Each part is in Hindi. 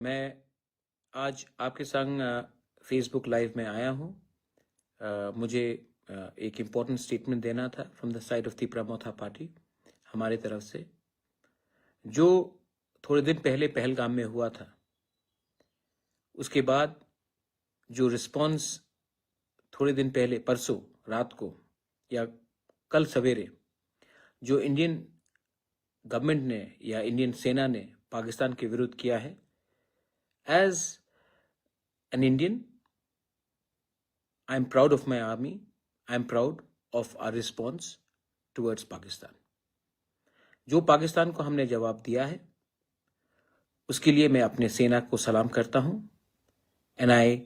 मैं आज आपके संग फेसबुक लाइव में आया हूँ। मुझे एक इम्पोर्टेंट स्टेटमेंट देना था from the side of Tipra Motha party, हमारे तरफ से। जो थोड़े दिन पहले पहलगाम में हुआ था, उसके बाद जो रिस्पॉन्स थोड़े दिन पहले परसों रात को या कल सवेरे जो इंडियन गवर्नमेंट ने या इंडियन सेना ने पाकिस्तान के विरुद्ध किया है, as an Indian, I am proud of my army. I am proud of our response towards Pakistan. जो पाकिस्तान को हमने जवाब दिया है, उसके लिए मैं अपने सेना को सलाम करता हूं। And I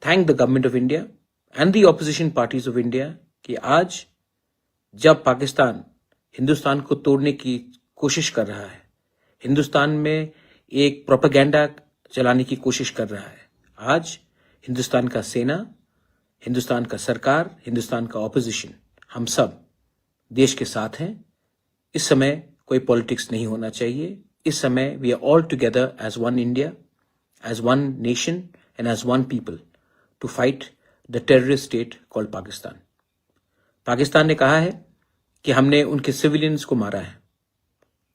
thank the government of India and the opposition parties of India कि आज जब पाकिस्तान हिंदुस्तान को तोड़ने की कोशिश कर रहा है, हिंदुस्तान में एक प्रोपेगेंडा चलाने की कोशिश कर रहा है, आज हिंदुस्तान का सेना, हिंदुस्तान का सरकार, हिंदुस्तान का ऑपोजिशन, हम सब देश के साथ हैं। इस समय कोई पॉलिटिक्स नहीं होना चाहिए। इस समय we are all together as one India, as one nation and as one people to fight the terrorist state called Pakistan. Pakistan ने कहा है कि हमने उनके सिविलियंस को मारा है।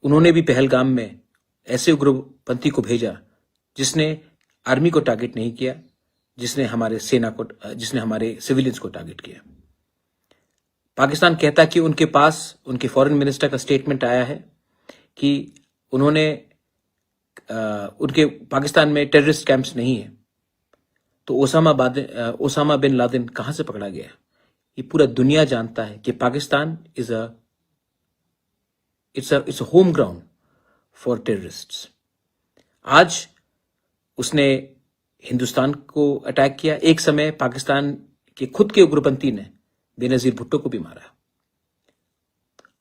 उन्होंने भी पहलगाम में ऐसे उग्रपंथी को भेजा जिसने आर्मी को टारगेट नहीं किया, जिसने हमारे सिविलियंस को टारगेट किया। पाकिस्तान कहता कि उनके पास उनके फॉरेन मिनिस्टर का स्टेटमेंट आया है कि उन्होंने उनके पाकिस्तान में टेररिस्ट कैंप्स नहीं है। तो ओसामा बिन लादेन कहां से पकड़ा गया? ये पूरा दुनिया जानता है कि Pakistan it's a home ground for terrorists. आज उसने हिंदुस्तान को अटैक किया। एक समय पाकिस्तान के खुद के उग्रपंथी ने बेनजीर भुट्टो को भी मारा।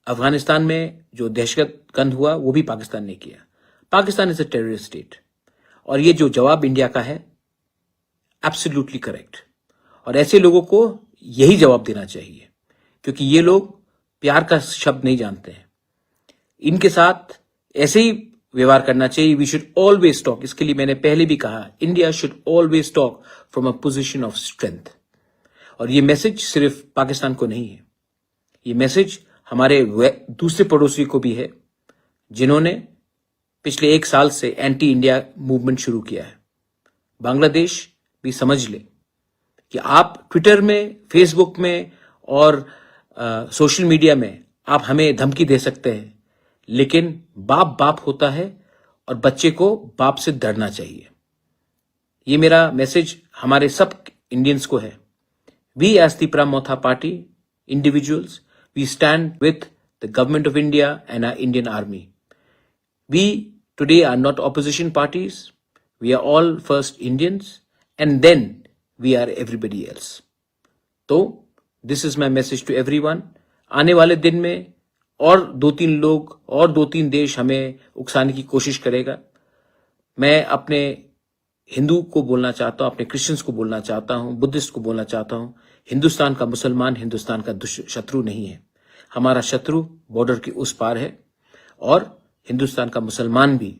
अफगानिस्तान में जो दहशतगर्द हुआ वो भी पाकिस्तान ने किया। Pakistan is a terrorist state और ये जो जवाब इंडिया का है एब्सोल्युटली करेक्ट। और ऐसे लोगों को यही जवाब देना चाहिए, क्योंकि ये लोग प्यार का शब्द नहीं जानते हैं। इनके साथ ऐसे ही व्यवहार करना चाहिए। वी शुड ऑलवेज टॉक, इसके लिए मैंने पहले भी कहा, India should always talk from a position of strength. और ये मैसेज सिर्फ पाकिस्तान को नहीं है, ये मैसेज हमारे दूसरे पड़ोसी को भी है जिन्होंने पिछले 1 साल से एंटी इंडिया मूवमेंट शुरू किया है। बांग्लादेश भी समझ ले कि आप ट्विटर में, फेसबुक में और सोशल मीडिया में आप हमें धमकी दे सकते हैं, लेकिन बाप बाप होता है और बच्चे को बाप से डरना चाहिए। ये मेरा मैसेज हमारे सब इंडियंस को है। We as Tipra Motha party individuals, we stand with the government of India and our Indian army. We today are not opposition parties, we are all first Indians and then we are everybody else. तो this is my message to everyone. आने वाले दिन में और 2-3 लोग और 2-3 देश हमें उकसाने की कोशिश करेगा। मैं अपने हिंदू को बोलना चाहता हूं, अपने क्रिश्चियंस को बोलना चाहता हूं, बुद्धिस्ट को बोलना चाहता हूं, हिंदुस्तान का मुसलमान हिंदुस्तान का शत्रु नहीं है। हमारा शत्रु बॉर्डर के उस पार है और हिंदुस्तान का मुसलमान भी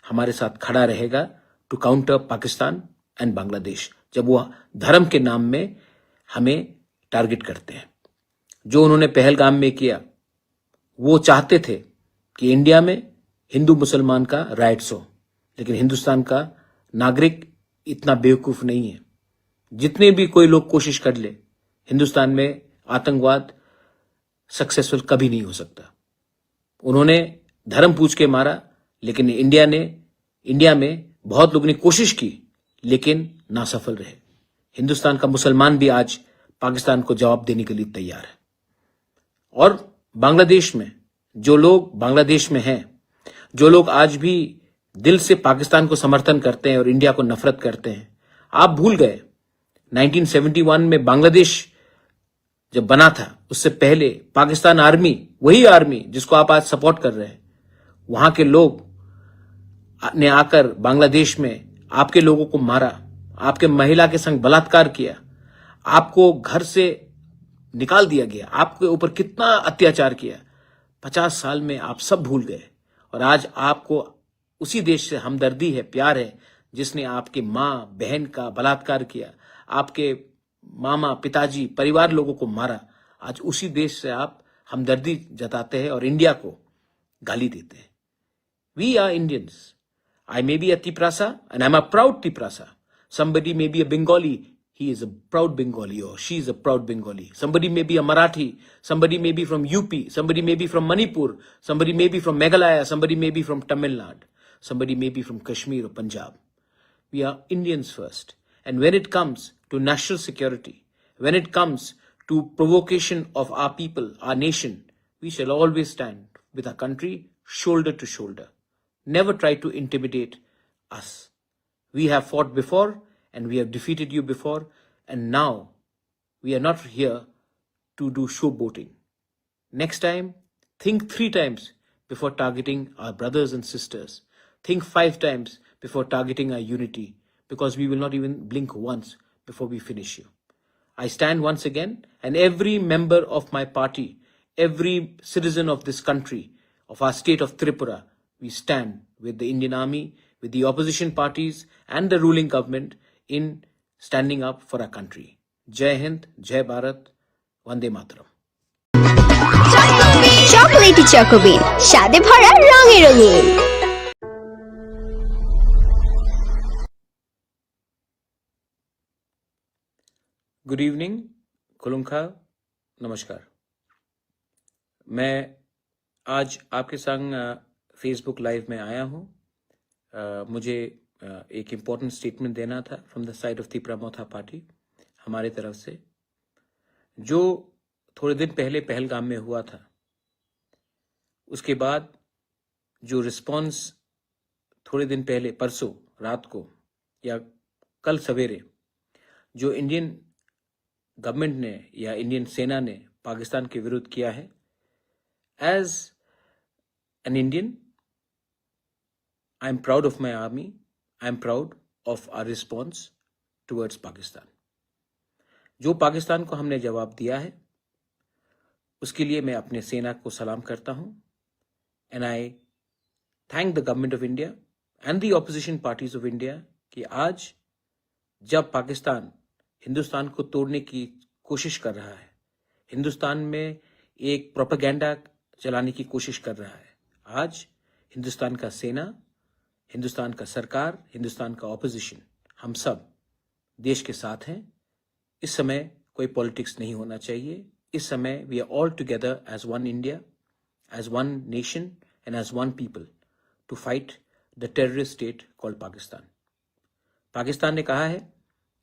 हमारे साथ खड़ा रहेगा to counter Pakistan and Bangladesh, जब वो धर्म के नाम में हमें टारगेट करते हैं। जो उन्होंने पहलगाम में किया, वो चाहते थे कि इंडिया में हिंदू मुसलमान का राइट्स हो, लेकिन हिंदुस्तान का नागरिक इतना बेवकूफ नहीं है। जितने भी कोई लोग कोशिश कर ले, हिंदुस्तान में आतंकवाद सक्सेसफुल कभी नहीं हो सकता। उन्होंने धर्म पूछ के मारा, लेकिन इंडिया में बहुत लोगों ने कोशिश की लेकिन नासफल रहे। हिंदुस्तान का मुसलमान भी आज पाकिस्तान को जवाब देने के लिए तैयार है। और बांग्लादेश में जो लोग बांग्लादेश में हैं, जो लोग आज भी दिल से पाकिस्तान को समर्थन करते हैं और इंडिया को नफरत करते हैं, आप भूल गए 1971 में बांग्लादेश जब बना था, उससे पहले पाकिस्तान आर्मी, वही आर्मी जिसको आप आज सपोर्ट कर रहे हैं, वहां के लोग ने आकर बांग्लादेश में आपके लोगों को मारा, आपके महिला के संग बलात्कार किया, आपको घर से निकाल दिया गया, आपके ऊपर कितना अत्याचार किया। 50 साल में आप सब भूल गए और आज आपको उसी देश से हमदर्दी है, प्यार है, जिसने आपके माँ बहन का बलात्कार किया, आपके मामा पिताजी परिवार लोगों को मारा, आज उसी देश से आप हमदर्दी जताते हैं और इंडिया को गाली देते हैं। We are Indians. I may be a Tiprasa and I'm a proud Tiprasa. Somebody may be a Bengali. He is a proud Bengali or she is a proud Bengali. Somebody may be a Marathi. Somebody may be from UP. Somebody may be from Manipur. Somebody may be from Meghalaya. Somebody may be from Tamil Nadu. Somebody may be from Kashmir or Punjab. We are Indians first. And when it comes to national security, when it comes to provocation of our people, our nation, we shall always stand with our country shoulder to shoulder. Never try to intimidate us. We have fought before and we have defeated you before, and now we are not here to do showboating. Next time, think 3 times before targeting our brothers and sisters. Think 5 times before targeting our unity, because we will not even blink once before we finish you. I stand once again, and every member of my party, every citizen of this country, of our state of Tripura, we stand with the Indian Army, with the opposition parties and the ruling government in standing up for our country. Jai Hind, Jai Bharat, Vande Mataram. Chocolatey চকোবিন, স্বাদে ভরা রঙে রঙিন। गुड इवनिंग, खुलुमखा, नमस्कार। मैं आज आपके संग फेसबुक लाइव में आया हूँ। मुझे एक इम्पोर्टेंट स्टेटमेंट देना था from the side of Tripura Motha party, हमारे तरफ से, जो थोड़े दिन पहले पहलगाम में हुआ था। उसके बाद जो रिस्पॉन्स थोड़े दिन पहले, परसों रात को या कल सवेरे, जो इंडियन गवर्नमेंट ने या इंडियन सेना ने पाकिस्तान के विरुद्ध किया है, as an Indian I am proud of my army, I am proud of our response towards Pakistan. जो पाकिस्तान को हमने जवाब दिया है, उसके लिए मैं अपने सेना को सलाम करता हूं, and I thank the government of India and the opposition parties of India कि आज जब पाकिस्तान हिंदुस्तान को तोड़ने की कोशिश कर रहा है, हिंदुस्तान में एक प्रोपेगेंडा चलाने की कोशिश कर रहा है, आज हिंदुस्तान का सेना, हिंदुस्तान का सरकार, हिंदुस्तान का ऑपोजिशन, हम सब देश के साथ हैं। इस समय कोई पॉलिटिक्स नहीं होना चाहिए। इस समय we are all together as one India, as one nation and as one people to fight the terrorist state called Pakistan. Pakistan ने कहा है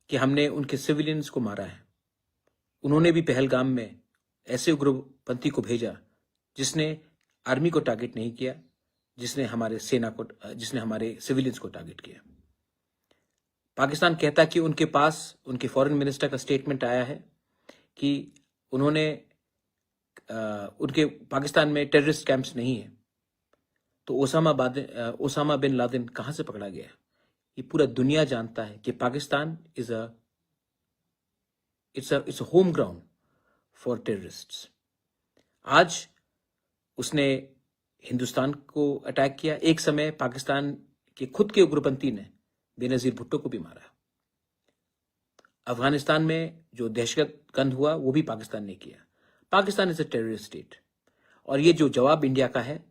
कि हमने उनके सिविलियंस को मारा है। उन्होंने भी पहलगाम में ऐसे उग्रपंथी को भेजा जिसने आर्मी को टारगेट नहीं किया, जिसने हमारे सेना को, जिसने हमारे सिविलियंस को टारगेट किया। पाकिस्तान कहता कि उनके पास उनके फॉरेन मिनिस्टर का स्टेटमेंट आया है कि उन्होंने उनके पाकिस्तान में टेररिस्ट कैंप्स नहीं है। तो ओसामा बिन लादेन कहां से पकड़ा गया? ये पूरा दुनिया जानता है कि Pakistan it's a home ground for terrorists. आज उसने हिंदुस्तान को अटैक किया। एक समय पाकिस्तान के खुद के उग्रपंथी ने बेनजीर भुट्टो को भी मारा। अफगानिस्तान में जो दहशतगर्द हुआ वो भी पाकिस्तान ने किया। Pakistan is a terrorist state, और ये जो जवाब इंडिया का है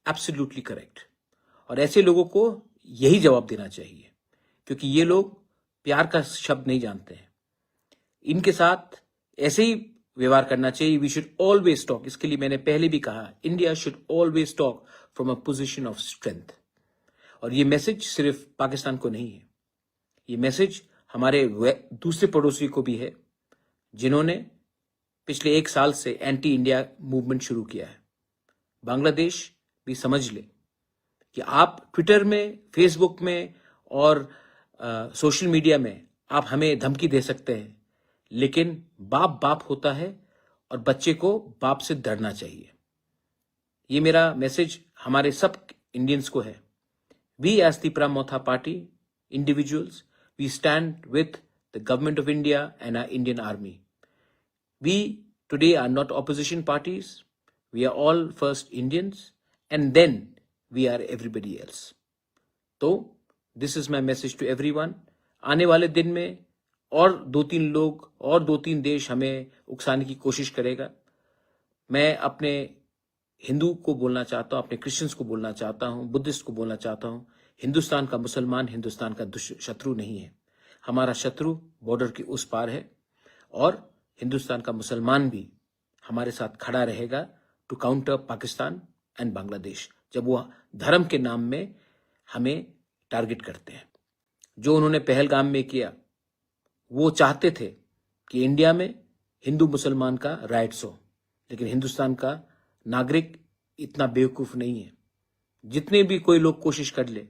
एब्सोल्युटली करेक्ट, और ऐसे लोगों को यही जवाब देना चाहिए, क्योंकि ये लोग प्यार का शब्द नहीं जानते हैं। इनके साथ ऐसे ही व्यवहार करना चाहिए। वी शुड ऑलवेज टॉक, इसके लिए मैंने पहले भी कहा, India should always talk from a position of strength. और ये मैसेज सिर्फ पाकिस्तान को नहीं है, ये मैसेज हमारे दूसरे पड़ोसी को भी है, जिन्होंने पिछले 1 साल से एंटी इंडिया मूवमेंट शुरू किया है। बांग्लादेश भी समझ ले कि आप ट्विटर में, फेसबुक में और सोशल मीडिया में आप हमें धमकी दे सकते हैं, लेकिन बाप बाप होता है और बच्चे को बाप से डरना चाहिए। ये मेरा मैसेज हमारे सब इंडियंस को है। We as Tripura Motha party individuals, we stand with the government of India and our Indian army. We today are not opposition parties. We are all first Indians, and then we are everybody else. तो this is my message to everyone. आने वाले दिन में और 2-3 लोग और 2-3 देश हमें उकसाने की कोशिश करेगा। मैं अपने हिंदू को बोलना चाहता हूं, अपने क्रिश्चियंस को बोलना चाहता हूं, बुद्धिस्ट को बोलना चाहता हूं, हिंदुस्तान का मुसलमान हिंदुस्तान का शत्रु नहीं है। हमारा शत्रु बॉर्डर के उस पार है और हिंदुस्तान का मुसलमान भी हमारे साथ खड़ा रहेगा to counter Pakistan and Bangladesh, जब वो धर्म के नाम में हमें टारगेट करते हैं। जो उन्होंने पहलगाम में किया, वो चाहते थे कि इंडिया में हिंदू मुसलमान का राइट्स हो, लेकिन हिंदुस्तान का नागरिक इतना बेवकूफ नहीं है। जितने भी कोई लोग कोशिश कर ले,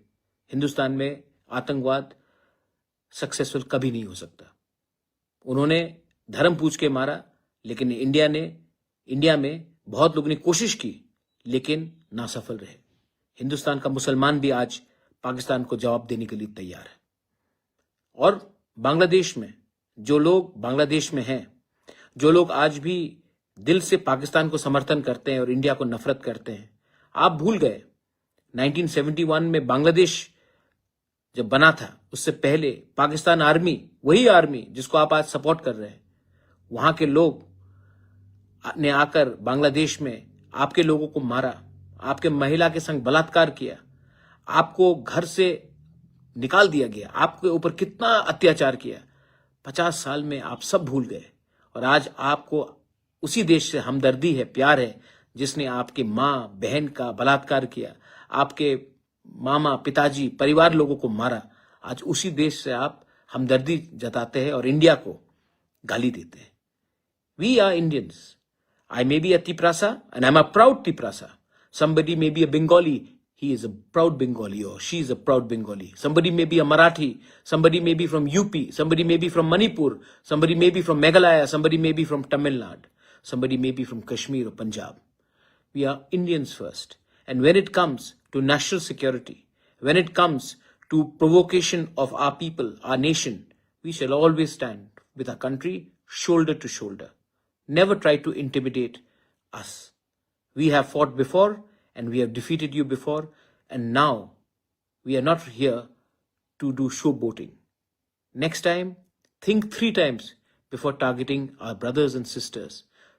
हिंदुस्तान में आतंकवाद सक्सेसफुल कभी नहीं हो सकता। उन्होंने धर्म पूछ के मारा, लेकिन इंडिया में बहुत लोगों ने कोशिश की, लेकिन नासफल रहे। हिंदुस्तान का मुसलमान भी आज पाकिस्तान को जवाब देने के लिए तैयार है। और बांग्लादेश में जो लोग बांग्लादेश में हैं, जो लोग आज भी दिल से पाकिस्तान को समर्थन करते हैं और इंडिया को नफरत करते हैं, आप भूल गए 1971 में बांग्लादेश जब बना था, उससे पहले पाकिस्तान आर्मी, वही आर्मी जिसको आप आज सपोर्ट कर रहे हैं, वहां के लोग ने आकर बांग्लादेश में आपके लोगों को मारा, आपके महिला के संग बलात्कार किया, आपको घर से निकाल दिया गया, आपके ऊपर कितना अत्याचार किया। 50 साल में आप सब भूल गए और आज आपको उसी देश से हमदर्दी है, प्यार है, जिसने आपके माँ बहन का बलात्कार किया, आपके मामा पिताजी परिवार लोगों को मारा। आज उसी देश से आप हमदर्दी जताते हैं और इंडिया को गाली देते हैं। We are Indians. I may be a Tiprasa and I'm a proud Tiprasa. Somebody may be a Bengali, he is a proud Bengali or she is a proud Bengali. Somebody may be a Marathi, somebody may be from UP, somebody may be from Manipur, somebody may be from Meghalaya, somebody may be from Tamil Nadu, somebody may be from Kashmir or Punjab. We are Indians first. And when it comes to national security, when it comes to provocation of our people, our nation, we shall always stand with our country shoulder to shoulder. Never try to intimidate us. We have fought before and we have defeated you before, and now we are not here to do showboating. Next time, think 3 times before targeting our brothers and sisters.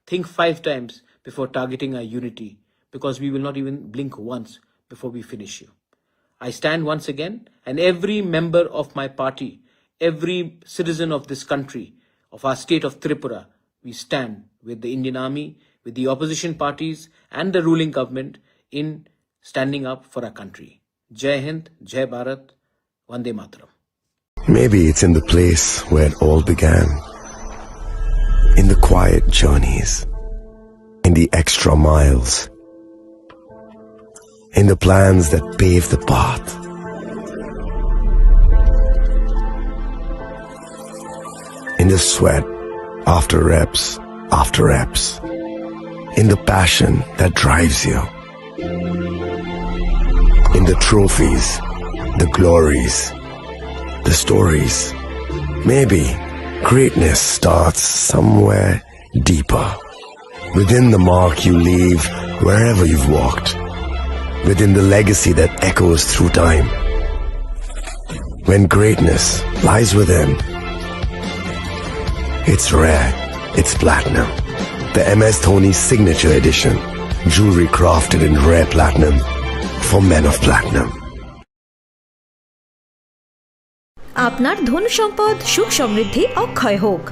Think 5 times before targeting our unity, because we will not even blink once before we finish you. I stand once again, and every member of my party, every citizen of this country, of our state of Tripura, we stand with the Indian Army, with the opposition parties and the ruling government in standing up for our country. Jai Hind, Jai Bharat, Vande Mataram. Maybe it's in the place where it all began. In the quiet journeys, in the extra miles, in the plans that pave the path. In the sweat after reps, in the passion that drives you, in the trophies, the glories, the stories. Maybe greatness starts somewhere deeper, within the mark you leave wherever you've walked, within the legacy that echoes through time. When greatness lies within, it's rare, it's platinum. The MS Dhoni Signature Edition. Jewelry crafted in rare platinum for men of platinum. আপনার ধন সম্পদ সুখ সমৃদ্ধি অক্ষয় হোক।